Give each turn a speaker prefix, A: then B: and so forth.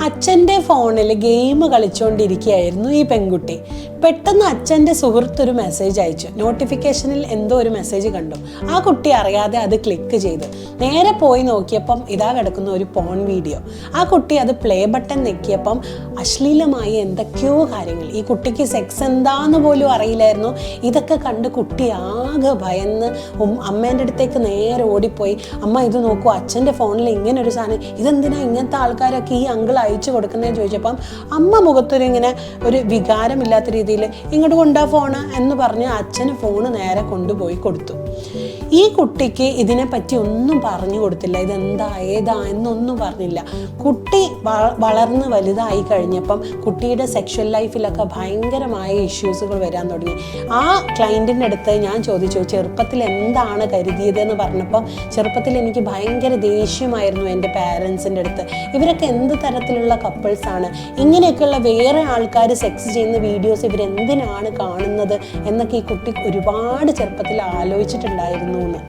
A: അച്ഛൻ്റെ ഫോണിൽ ഗെയിം കളിച്ചുകൊണ്ടിരിക്കുകയായിരുന്നു ഈ പെൺകുട്ടി. പെട്ടെന്ന് അച്ഛൻ്റെ സുഹൃത്തൊരു മെസ്സേജ് അയച്ചു. നോട്ടിഫിക്കേഷനിൽ എന്തോ ഒരു മെസ്സേജ് കണ്ടു. ആ കുട്ടി അറിയാതെ അത് ക്ലിക്ക് ചെയ്തു. നേരെ പോയി നോക്കിയപ്പം ഇതാ കിടക്കുന്ന ഒരു പോൺ വീഡിയോ. ആ കുട്ടി അത് പ്ലേ ബട്ടൺ ഞെക്കിയപ്പം അശ്ലീലമായി എന്തൊക്കെയോ കാര്യങ്ങൾ. ഈ കുട്ടിക്ക് സെക്സ് എന്താന്ന് പോലും അറിയില്ലായിരുന്നു. ഇതൊക്കെ കണ്ട് കുട്ടി ആകെ ഭയന്ന് അമ്മേൻ്റെ അടുത്തേക്ക് നേരെ ഓടിപ്പോയി. അമ്മ ഇത് നോക്കൂ, അച്ഛൻ്റെ ഫോണിൽ ഇങ്ങനെ ഒരു സാധനം, ഇതെന്തിനാ ഇങ്ങനത്തെ ആൾക്കാരൊക്കെ ഈ അങ്കിൾ അയച്ചു കൊടുക്കുന്നതെന്ന് ചോദിച്ചപ്പം അമ്മ മുഖത്തൊരു ഇങ്ങനെ ഒരു വികാരമില്ലാത്ത രീതിയിൽ ഇങ്ങോട്ട് കൊണ്ടാ ഫോണ് എന്ന് പറഞ്ഞ് അച്ഛന് ഫോണ് നേരെ കൊണ്ടുപോയി കൊടുത്തു. ഈ കുട്ടിക്ക് ഇതിനെപ്പറ്റി ഒന്നും പറഞ്ഞു കൊടുത്തില്ല. ഇതെന്താ ഏതാ എന്നൊന്നും പറഞ്ഞില്ല. കുട്ടി വളർന്ന് വലുതായി കഴിഞ്ഞപ്പം കുട്ടിയുടെ സെക്ഷൽ ലൈഫിലൊക്കെ ഭയങ്കരമായ ഇഷ്യൂസുകൾ വരാൻ തുടങ്ങി. ആ ക്ലയൻറ്റിൻ്റെ അടുത്ത് ഞാൻ ചോദിച്ചു, ചെറുപ്പത്തിൽ എന്താണ് കരുതിയതെന്ന് പറഞ്ഞപ്പോൾ ചെറുപ്പത്തിൽ എനിക്ക് ഭയങ്കര ദേഷ്യമായിരുന്നു എൻ്റെ പാരൻസിൻ്റെ അടുത്ത്. ഇവരൊക്കെ എന്ത് തരത്തിലുള്ള കപ്പിൾസാണ്, ഇങ്ങനെയൊക്കെയുള്ള വേറെ ആൾക്കാർ സെക്സ് ചെയ്യുന്ന വീഡിയോസ് ഇവരെന്തിനാണ് കാണുന്നത് എന്നൊക്കെ ഈ കുട്ടി ഒരുപാട് ചെറുപ്പത്തിൽ ആലോചിച്ചിട്ടുണ്ടായിരുന്നു എന്ന്.